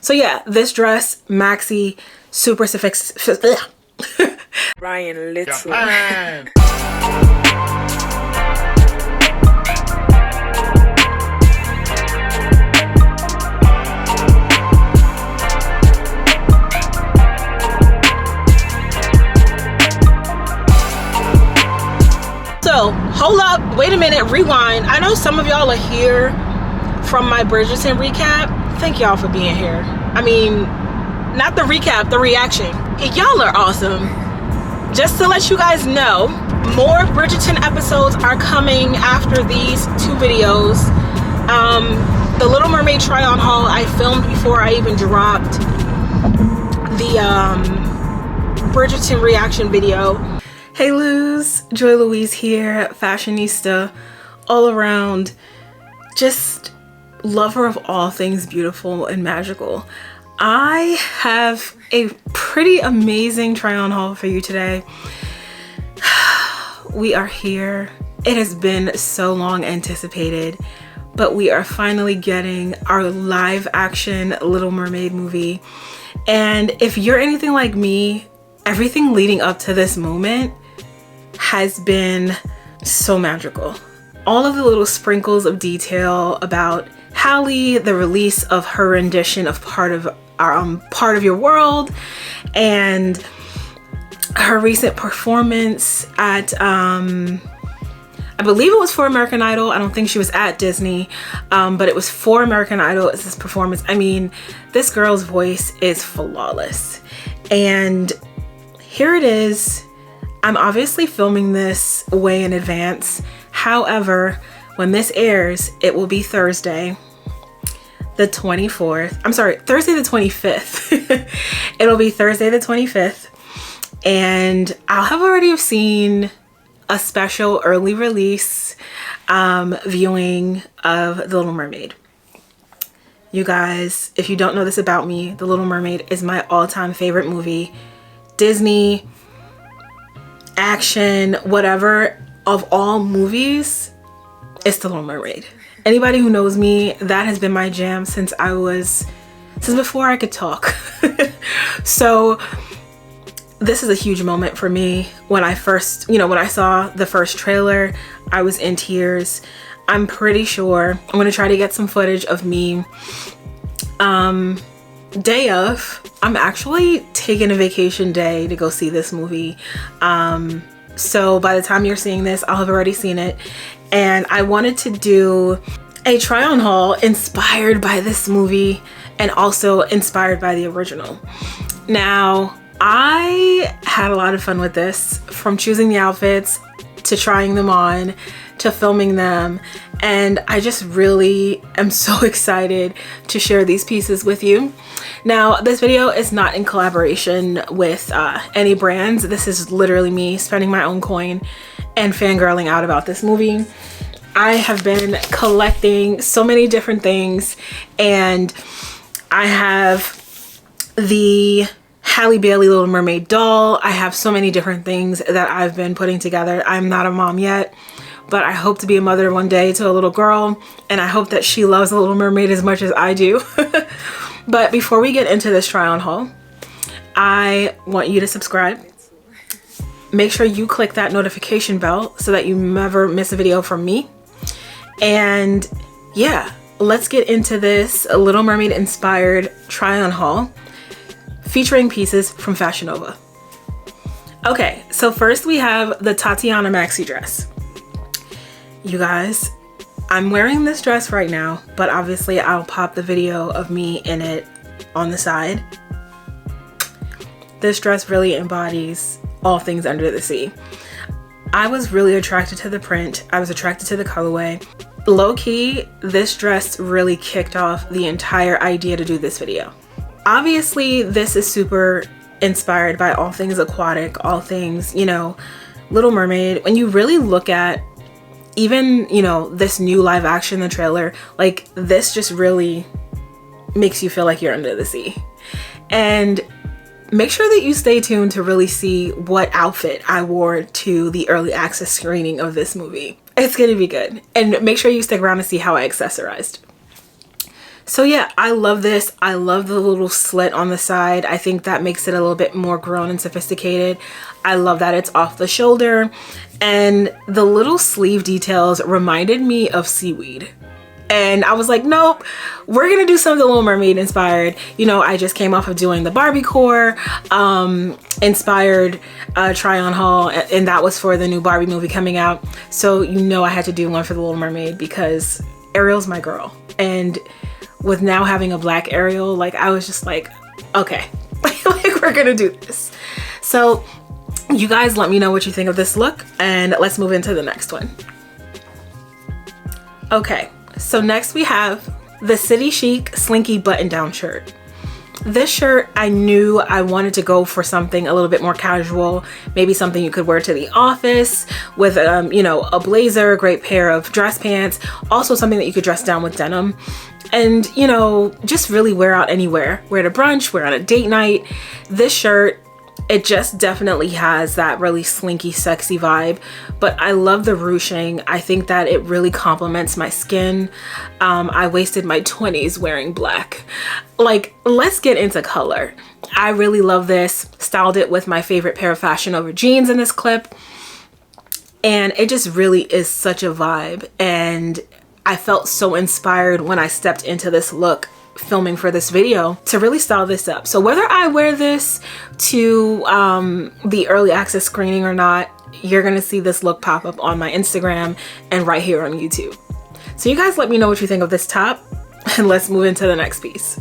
So yeah, this dress, Maxi, super sophisticated. Ryan Little. So hold up, wait a minute, rewind. I know some of y'all are here from my Bridgerton recap. Thank y'all for being here. I mean, not the recap, the reaction. Y'all are awesome. Just to let you guys know, more Bridgerton episodes are coming after these two videos. The Little Mermaid try on haul I filmed before I even dropped the Bridgerton reaction video. Hey Luz, Joy Louise here, fashionista, all around, just lover of all things beautiful and magical. I have a pretty amazing try on haul for you today. We are here. It has been so long anticipated, but we are finally getting our live action Little Mermaid movie. And if you're anything like me, everything leading up to this moment has been so magical. All of the little sprinkles of detail about Hallie, the release of her rendition of Part of Your World, and her recent performance at I believe it was for American Idol. I don't think she was at Disney, but it was for American Idol. It's this performance. I mean, this girl's voice is flawless. And here it is. I'm obviously filming this way in advance. However, when this airs, it will be Thursday, the 24th. I'm sorry, Thursday the 25th. It'll be Thursday the 25th. And I'll have already seen a special early release viewing of The Little Mermaid. You guys, if you don't know this about me, The Little Mermaid is my all-time favorite movie. Disney, action, whatever, of all movies, it's The Little Mermaid. Anybody who knows me, that has been my jam since before I could talk. So this is a huge moment for me. When I saw the first trailer, I was in tears. I'm pretty sure I'm gonna try to get some footage of me day of. I'm actually taking a vacation day to go see this movie. So by the time you're seeing this, I'll have already seen it. And I wanted to do a try on haul inspired by this movie and also inspired by the original. Now, I had a lot of fun with this, from choosing the outfits to trying them on to filming them, and I just really am so excited to share these pieces with you. Now, this video is not in collaboration with any brands. This is literally me spending my own coin and fangirling out about this movie. I have been collecting so many different things, and I have the Halle Bailey Little Mermaid doll. I have so many different things that I've been putting together. I'm not a mom yet, but I hope to be a mother one day to a little girl, and I hope that she loves The Little Mermaid as much as I do. But before we get into this try on haul, I want you to subscribe. Make sure you click that notification bell so that you never miss a video from me. And yeah, let's get into this Little Mermaid inspired try on haul featuring pieces from Fashion Nova. Okay, so first we have the Tatiana Maxi dress. You guys, I'm wearing this dress right now, but obviously I'll pop the video of me in it on the side. This dress really embodies all things under the sea. I was really attracted to the print. I was attracted to the colorway. Low-key, this dress really kicked off the entire idea to do this video. Obviously, this is super inspired by all things aquatic, all things, Little Mermaid. When you really look at even, this new live action, the trailer, like this just really makes you feel like you're under the sea. And make sure that you stay tuned to really see what outfit I wore to the early access screening of this movie. It's gonna be good. And make sure you stick around to see how I accessorized. So yeah, I love this. I love the little slit on the side. I think that makes it a little bit more grown and sophisticated. I love that it's off the shoulder, and the little sleeve details reminded me of seaweed. And I was like, nope, we're gonna do something Little Mermaid inspired. You know, I just came off of doing the Barbie core inspired try on haul, and that was for the new Barbie movie coming out. So you know I had to do one for the Little Mermaid because Ariel's my girl. And with now having a black Ariel, like I was just like, okay, like we're gonna do this. So you guys let me know what you think of this look, and let's move into the next one. Okay. So next we have the City Chic Slinky button-down shirt. This shirt, I knew I wanted to go for something a little bit more casual, maybe something you could wear to the office with, you know, a blazer, a great pair of dress pants, also something that you could dress down with denim, and, you know, just really wear out anywhere. Wear to brunch, wear on a date night. This shirt, it just definitely has that really slinky, sexy vibe, but I love the ruching. I think that it really complements my skin. I wasted my 20s wearing black. Like, let's get into color. I really love this. Styled it with my favorite pair of Fashion Over jeans in this clip, and it just really is such a vibe, and I felt so inspired when I stepped into this look filming for this video to really style this up. So whether I wear this to the early access screening or not, you're gonna see this look pop up on my Instagram and right here on YouTube. So you guys let me know what you think of this top, and let's move into the next piece.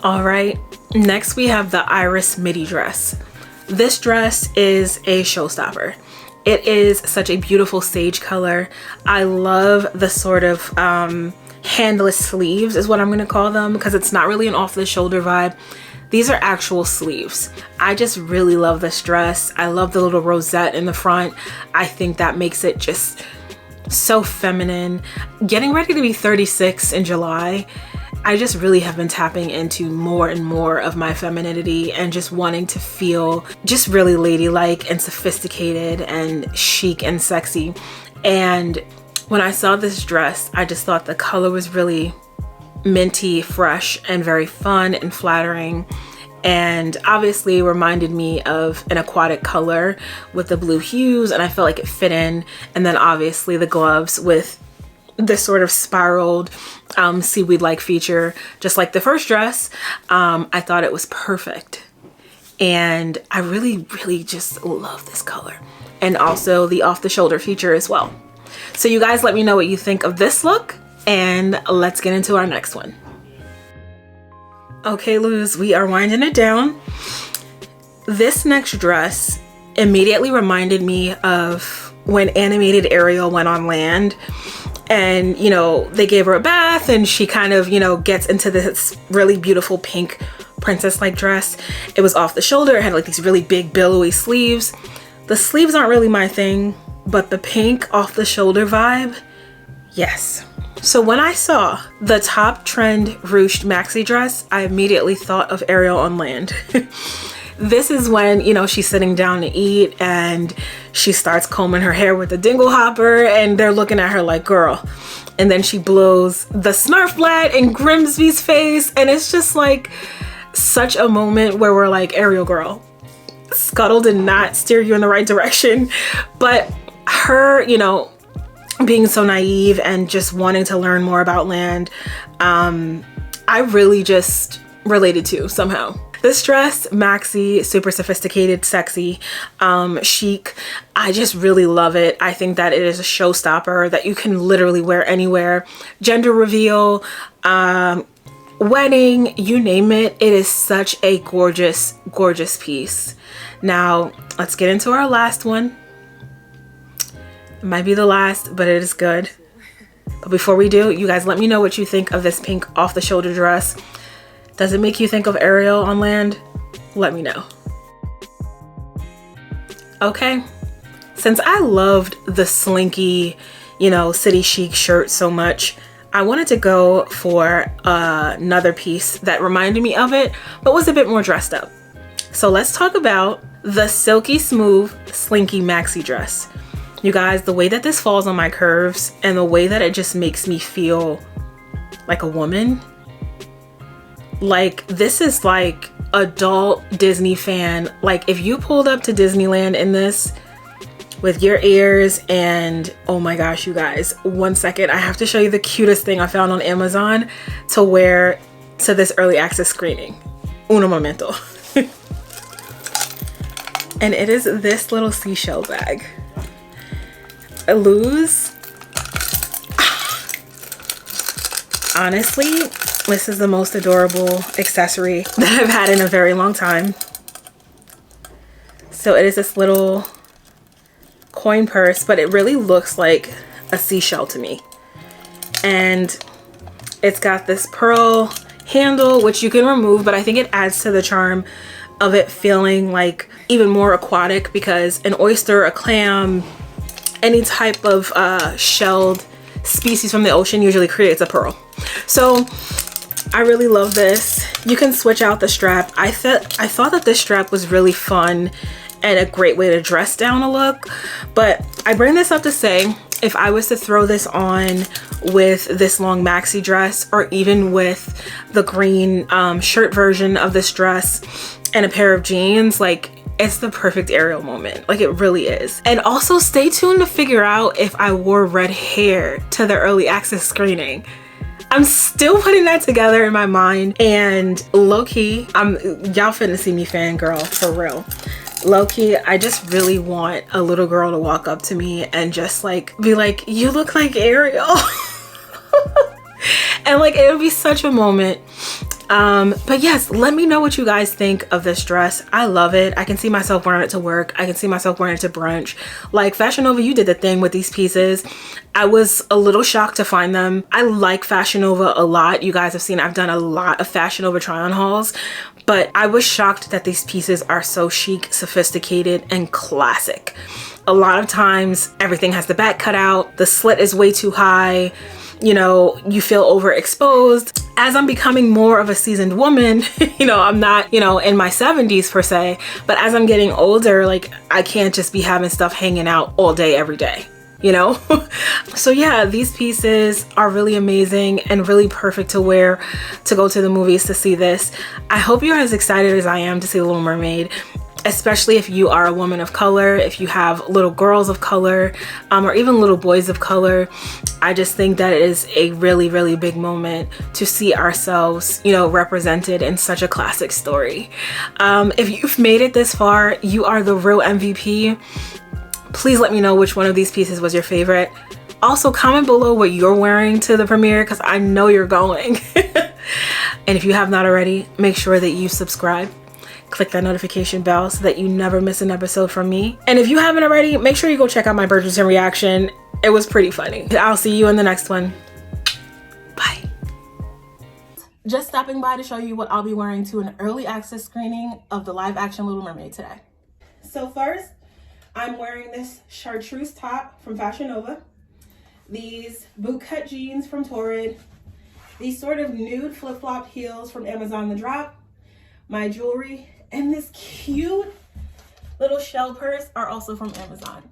All right, next we have the Iris Midi dress. This dress is a showstopper. It is such a beautiful sage color. I love the sort of handless sleeves is what I'm gonna call them, because it's not really an off the shoulder vibe. These are actual sleeves. I just really love this dress. I love the little rosette in the front. I think that makes it just so feminine. Getting ready to be 36 in July, I just really have been tapping into more and more of my femininity and just wanting to feel just really ladylike and sophisticated and chic and sexy. And when I saw this dress, I just thought the color was really minty, fresh, and very fun and flattering. And obviously reminded me of an aquatic color with the blue hues, and I felt like it fit in. And then obviously the gloves with this sort of spiraled seaweed-like feature, just like the first dress. I thought it was perfect. And I really, really just love this color. And also the off-the-shoulder feature as well. So you guys let me know what you think of this look, and let's get into our next one. Okay, Luz, we are winding it down. This next dress immediately reminded me of when animated Ariel went on land, and, you know, they gave her a bath and she kind of, you know, gets into this really beautiful pink princess-like dress. It was off the shoulder. It had like these really big billowy sleeves. The sleeves aren't really my thing, but the pink off the shoulder vibe, yes. So when I saw the top trend ruched maxi dress, I immediately thought of Ariel on land. This is when, you know, she's sitting down to eat and she starts combing her hair with the dingle hopper, and they're looking at her like, girl. And then she blows the Snarf Blat in Grimsby's face, and it's just like such a moment where we're like, Ariel girl, Scuttle did not steer you in the right direction. But her, you know, being so naive and just wanting to learn more about land, I really just related to somehow. This dress, Maxi, super sophisticated, sexy, chic. I just really love it. I think that it is a showstopper that you can literally wear anywhere. Gender reveal, wedding, you name it. It is such a gorgeous, gorgeous piece. Now, let's get into our last one. It might be the last, but it is good. But before we do, you guys let me know what you think of this pink off the shoulder dress. Does it make you think of Ariel on land? Let me know. Okay, since I loved the slinky, you know, city chic shirt so much, I wanted to go for another piece that reminded me of it, but was a bit more dressed up. So let's talk about the silky smooth slinky maxi dress. You guys, the way that this falls on my curves and the way that it just makes me feel like a woman Like, this is like adult Disney fan. Like, if you pulled up to Disneyland in this with your ears, and oh my gosh, you guys, one second, I have to show you the cutest thing I found on Amazon to wear to this early access screening. Uno momento. And it is this little seashell bag. Lose. Honestly, this is the most adorable accessory that I've had in a very long time. So it is this little coin purse, but it really looks like a seashell to me. And it's got this pearl handle, which you can remove, but I think it adds to the charm of it feeling like even more aquatic, because an oyster, a clam, any type of shelled species from the ocean usually creates a pearl. So I really love this. You can switch out the strap. I thought that this strap was really fun and a great way to dress down a look, but I bring this up to say, if I was to throw this on with this long maxi dress, or even with the green shirt version of this dress and a pair of jeans, like, it's the perfect Ariel moment. Like, it really is. And also stay tuned to figure out if I wore red hair to the early access screening. I'm still putting that together in my mind, and low-key, y'all finna see me fangirl for real. Low-key, I just really want a little girl to walk up to me and just like be like, you look like Ariel. And like, it would be such a moment. But yes, let me know what you guys think of this dress. I love it. I can see myself wearing it to work. I can see myself wearing it to brunch. Like, Fashion Nova, you did the thing with these pieces. I was a little shocked to find them. I like Fashion Nova a lot. You guys have seen I've done a lot of Fashion Nova try-on hauls, but I was shocked that these pieces are so chic, sophisticated, and classic. A lot of times everything has the back cut out, the slit is way too high, you know, you feel overexposed. As I'm becoming more of a seasoned woman, you know, I'm not, you know, in my 70s per se, but as I'm getting older, like, I can't just be having stuff hanging out all day, every day, you know? So yeah, these pieces are really amazing and really perfect to wear to go to the movies to see this. I hope you're as excited as I am to see The Little Mermaid, especially if you are a woman of color, if you have little girls of color, or even little boys of color. I just think that it is a really, really big moment to see ourselves, you know, represented in such a classic story. If you've made it this far, you are the real MVP. Please let me know which one of these pieces was your favorite. Also, comment below what you're wearing to the premiere, because I know you're going. And if you have not already, make sure that you subscribe. Click that notification bell so that you never miss an episode from me. And if you haven't already, make sure you go check out my Bridgerton reaction. It was pretty funny. I'll see you in the next one. Bye. Just stopping by to show you what I'll be wearing to an early access screening of the live action Little Mermaid today. So first, I'm wearing this chartreuse top from Fashion Nova, these bootcut jeans from Torrid, these sort of nude flip-flop heels from Amazon The Drop, my jewelry, and this cute little shell purse are also from Amazon.